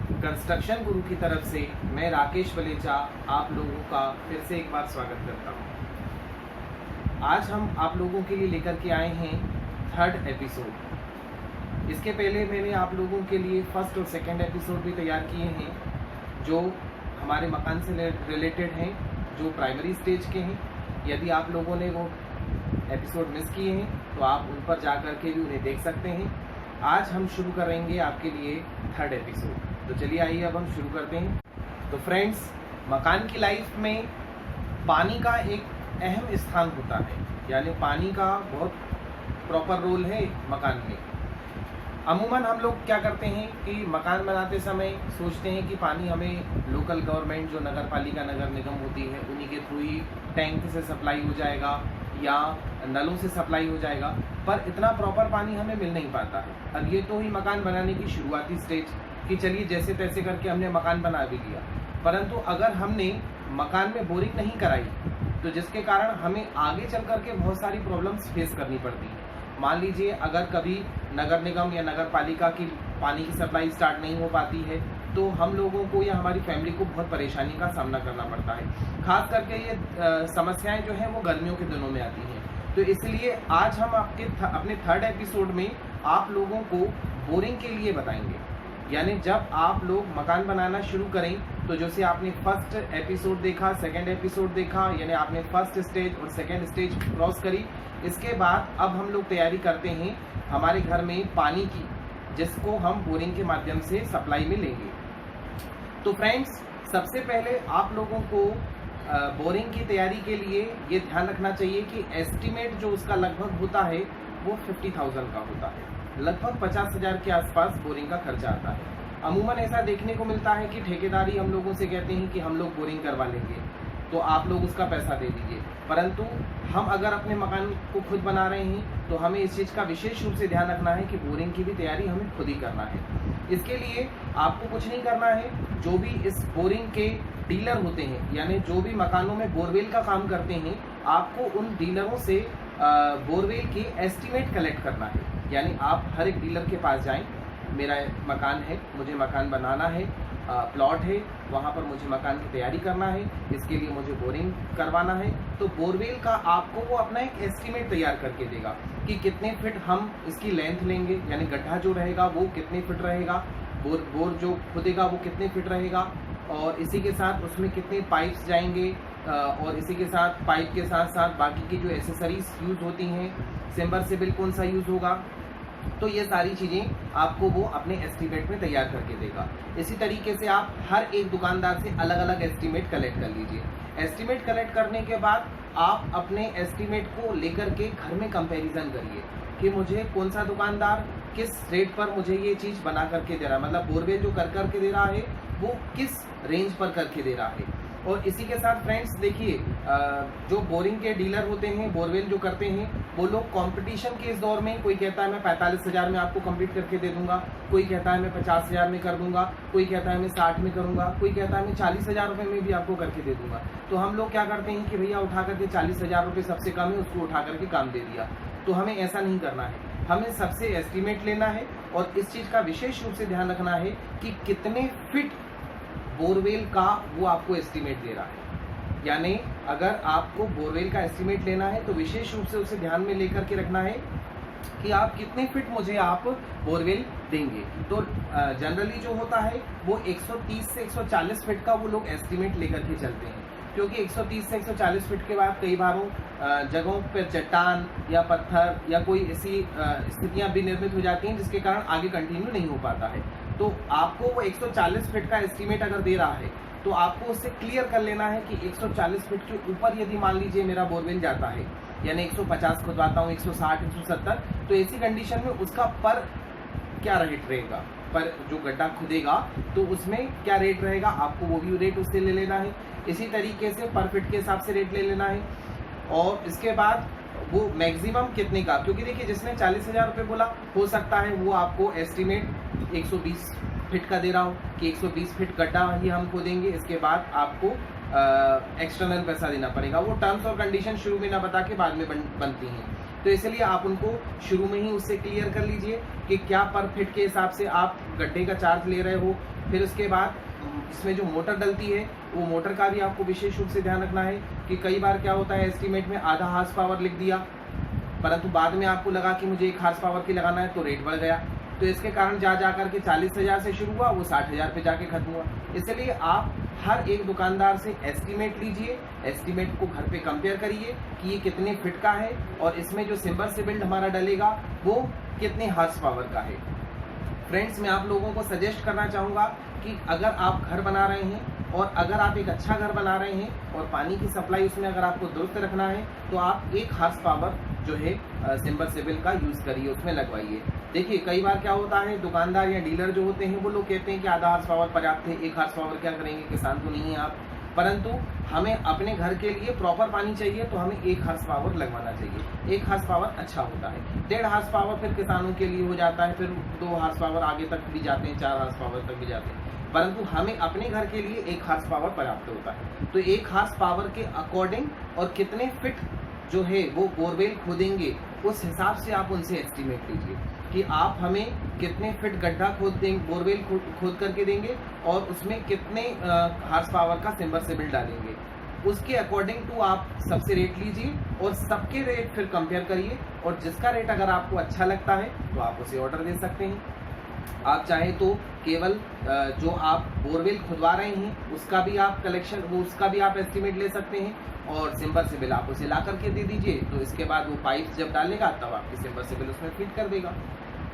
Construction गुरु की तरफ से मैं राकेश वलेचा आप लोगों का फिर से एक बार स्वागत करता हूं। आज हम आप लोगों के लिए लेकर के आए हैं 3rd एपिसोड। इसके पहले मैंने आप लोगों के लिए फर्स्ट और सेकंड एपिसोड भी तैयार किए हैं जो हमारे मकान से रिलेटेड हैं, जो प्राइमरी स्टेज के हैं। यदि आप लोगों ने वो एपिसोड मिस किए हैं तो आप उन पर जा कर के भी उन्हें देख सकते हैं। आज हम शुरू करेंगे आपके लिए 3rd एपिसोड। तो चलिए आइए अब हम शुरू करते हैं। तो फ्रेंड्स, मकान की लाइफ में पानी का एक अहम स्थान होता है, यानी पानी का बहुत प्रॉपर रोल है मकान में। अमूमन हम लोग क्या करते हैं कि मकान बनाते समय सोचते हैं कि पानी हमें लोकल गवर्नमेंट जो नगर पालिका नगर निगम होती है उन्हीं के थ्रू ही टैंक से सप्लाई हो जाएगा या नलों से सप्लाई हो जाएगा, पर इतना प्रॉपर पानी हमें मिल नहीं पाता है। अब ये तो ही मकान बनाने की शुरुआती स्टेज कि चलिए जैसे तैसे करके हमने मकान बना भी लिया, परंतु अगर हमने मकान में बोरिंग नहीं कराई तो जिसके कारण हमें आगे चल करके बहुत सारी प्रॉब्लम्स फेस करनी पड़ती है। मान लीजिए अगर कभी नगर निगम या नगर पालिका की पानी की सप्लाई स्टार्ट नहीं हो पाती है तो हम लोगों को या हमारी फैमिली को बहुत परेशानी का सामना करना पड़ता है। खास करके ये समस्याएं जो हैं वो गर्मियों के दिनों में आती हैं। तो इसलिए आज हम अपने 3rd एपिसोड में आप लोगों को बोरिंग के लिए बताएंगे। यानी जब आप लोग मकान बनाना शुरू करें तो जैसे आपने फर्स्ट एपिसोड देखा, सेकंड एपिसोड देखा, यानी आपने फर्स्ट स्टेज और सेकंड स्टेज क्रॉस करी। इसके बाद अब हम लोग तैयारी करते हैं हमारे घर में पानी की, जिसको हम बोरिंग के माध्यम से सप्लाई में लेंगे। तो फ्रेंड्स, सबसे पहले आप लोगों को बोरिंग की तैयारी के लिए ये ध्यान रखना चाहिए कि एस्टीमेट जो उसका लगभग होता है वो 50,000 का होता है। लगभग 50,000 के आसपास बोरिंग का खर्चा आता है। अमूमन ऐसा देखने को मिलता है कि ठेकेदारी हम लोगों से कहते हैं कि हम लोग बोरिंग करवा लेंगे तो आप लोग उसका पैसा दे दीजिए, परंतु हम अगर अपने मकान को खुद बना रहे हैं तो हमें इस चीज़ का विशेष रूप से ध्यान रखना है कि बोरिंग की भी तैयारी हमें खुद ही करना है। इसके लिए आपको कुछ नहीं करना है, जो भी इस बोरिंग के डीलर होते हैं, यानी जो भी मकानों में बोरवेल का काम करते हैं, आपको उन डीलरों से बोरवेल के एस्टीमेट कलेक्ट करना है। यानी आप हर एक डीलर के पास जाएं, मेरा मकान है, मुझे मकान बनाना है, प्लॉट है, वहाँ पर मुझे मकान की तैयारी करना है, इसके लिए मुझे बोरिंग करवाना है। तो बोरवेल का आपको वो अपना एक एस्टीमेट तैयार करके देगा कि कितने फिट हम इसकी लेंथ लेंगे, यानी गड्ढा जो रहेगा वो कितने फिट रहेगा, बोर जो खुदेगा वो कितने फिट रहेगा, और इसी के साथ उसमें कितने पाइप्स जाएंगे, और इसी के साथ पाइप के साथ साथ बाकी की जो एसेसरीज यूज़ होती हैं, सबमर्सिबल कौन सा यूज़ होगा। तो ये सारी चीज़ें आपको वो अपने एस्टीमेट में तैयार करके देगा। इसी तरीके से आप हर एक दुकानदार से अलग अलग एस्टीमेट कलेक्ट कर लीजिए। एस्टीमेट कलेक्ट करने के बाद आप अपने एस्टीमेट को लेकर के घर में कंपैरिजन करिए कि मुझे कौन सा दुकानदार किस रेट पर मुझे ये चीज़ बना करके दे रहा है, मतलब बोरवेल जो कर के दे रहा है वो किस रेंज पर करके दे रहा है। और इसी के साथ फ्रेंड्स देखिए, जो बोरिंग के डीलर होते हैं, बोरवेल जो करते हैं, वो लोग कंपटीशन के इस दौर में, कोई कहता है मैं 45,000 में आपको कंप्लीट करके दे दूंगा, कोई कहता है मैं 50,000 में कर दूंगा, कोई कहता है मैं 60 में करूंगा, कोई कहता है मैं 40,000 रुपये में भी आपको करके दे दूंगा। तो हम लोग क्या करते हैं कि भैया उठा करके 40,000 रुपये सबसे कम है उसको उठा करके काम दे दिया। तो हमें ऐसा नहीं करना है, हमें सबसे एस्टीमेट लेना है और इस चीज़ का विशेष रूप से ध्यान रखना है कि कितने फिट बोरवेल का वो आपको एस्टीमेट दे रहा है। यानी अगर आपको बोरवेल का एस्टीमेट लेना है तो विशेष रूप से उसे ध्यान में लेकर के रखना है कि आप कितने फिट मुझे आप बोरवेल देंगे। तो जनरली जो होता है वो 130 से 140 फिट का वो लोग एस्टीमेट लेकर के चलते हैं, क्योंकि 130 से 140 फिट के बाद कई बारों जगहों पर चट्टान या पत्थर या कोई ऐसी स्थितियां भी निर्मित हो जाती हैं जिसके कारण आगे कंटिन्यू नहीं हो पाता है। तो आपको वो 140 फिट का एस्टीमेट अगर दे रहा है तो आपको उससे क्लियर कर लेना है कि 140 फिट के ऊपर यदि मान लीजिए मेरा बोरवेल जाता है, यानी 150 खुदवाता हूँ, 160, 170, तो ऐसी कंडीशन में उसका पर क्या रेट रहेगा, पर जो गड्ढा खुदेगा तो उसमें क्या रेट रहेगा, आपको वो भी रेट उससे ले लेना है। इसी तरीके से पर फिट के हिसाब से रेट ले लेना है। और इसके बाद वो मैक्सिमम कितने का, क्योंकि देखिए जिसने 40,000 रुपये बोला, हो सकता है वो आपको एस्टीमेट 120 फिट का दे रहा हो कि 120 फिट गड्ढा ही हम खोदेंगे, इसके बाद आपको एक्सटर्नल पैसा देना पड़ेगा। वो टर्म्स और कंडीशन शुरू में ना बता के बाद में बनती हैं। तो इसलिए आप उनको शुरू में ही उससे क्लियर कर लीजिए कि क्या पर फिट के हिसाब से आप गड्ढे का चार्ज ले रहे हो। फिर उसके बाद इसमें जो मोटर डलती है वो मोटर का भी आपको विशेष रूप से ध्यान रखना है कि कई बार क्या होता है एस्टीमेट में आधा हार्स पावर लिख दिया, परंतु बाद में आपको लगा कि मुझे 1 हार्स पावर की लगाना है तो रेट बढ़ गया, तो इसके कारण जा करके 40,000 से शुरू हुआ वो 60,000 पे जाके खत्म हुआ। इसलिए आप हर एक दुकानदार से एस्टीमेट लीजिए, एस्टीमेट को घर पे कंपेयर करिए कि ये कितने फिट का है और इसमें जो सबमर्सिबल हमारा डलेगा वो कितने हार्स पावर का है। फ्रेंड्स, मैं आप लोगों को सजेस्ट करना चाहूँगा कि अगर आप घर बना रहे हैं और अगर आप एक अच्छा घर बना रहे हैं और पानी की सप्लाई उसमें अगर आपको दुरुस्त रखना है तो आप 1 हार्स पावर जो है सबमर्सिबल का यूज़ करिए, उसमें लगवाइए। देखिए कई बार क्या होता है दुकानदार या डीलर जो होते हैं वो लोग कहते हैं कि आधा हार्स पावर पर्याप्त है, 1 हार्स पावर क्या करेंगे, किसान तो नहीं है आप, परंतु हमें अपने घर के लिए प्रॉपर पानी चाहिए तो हमें 1 हार्स पावर लगवाना चाहिए। 1 हार्स पावर अच्छा होता है, 1.5 हार्स पावर फिर किसानों के लिए हो जाता है, फिर 2 हार्स पावर आगे तक भी जाते हैं, 4 हार्स पावर तक भी जाते हैं, परंतु हमें अपने घर के लिए 1 हार्स पावर पर्याप्त होता है। तो 1 हार्स पावर के अकॉर्डिंग और कितने फिट जो है वो बोरवेल खोदेंगे उस हिसाब से आप उनसे एस्टीमेट लीजिए कि आप हमें कितने फिट गड्ढा खोद देंगे, बोरवेल खोद करके देंगे और उसमें कितने हार्स पावर का सबमर्सिबल डालेंगे। उसके अकॉर्डिंग टू आप सबसे रेट लीजिए और सबके रेट फिर कंपेयर करिए और जिसका रेट अगर आपको अच्छा लगता है तो आप उसे ऑर्डर दे सकते हैं। आप चाहें तो केवल जो आप बोरवेल खुदवा रहे हैं उसका भी आप कलेक्शन उसका भी आप एस्टीमेट ले सकते हैं और सबमर्सिबल आप उसे ला करके दे दीजिए, तो इसके बाद वो पाइप जब डालेगा तब आपकी सबमर्सिबल उसमें फिट कर देगा।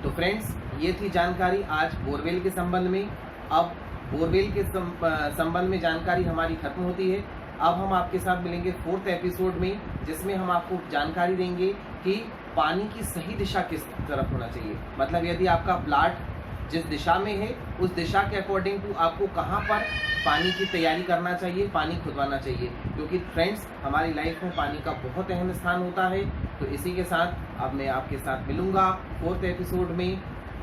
तो फ्रेंड्स, ये थी जानकारी आज बोरवेल के संबंध में। अब बोरवेल के संबंध में जानकारी हमारी खत्म होती है। अब हम आपके साथ मिलेंगे 4th एपिसोड में, जिसमें हम आपको जानकारी देंगे कि पानी की सही दिशा किस तरफ होना चाहिए। मतलब यदि आपका प्लाट जिस दिशा में है उस दिशा के अकॉर्डिंग टू आपको कहाँ पर पानी की तैयारी करना चाहिए, पानी खुदवाना चाहिए, क्योंकि फ्रेंड्स हमारी लाइफ में पानी का बहुत अहम स्थान होता है। तो इसी के साथ अब मैं आपके साथ मिलूँगा 4th एपिसोड में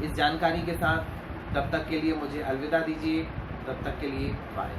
इस जानकारी के साथ। तब तक के लिए मुझे अलविदा दीजिए, तब तक के लिए बाय।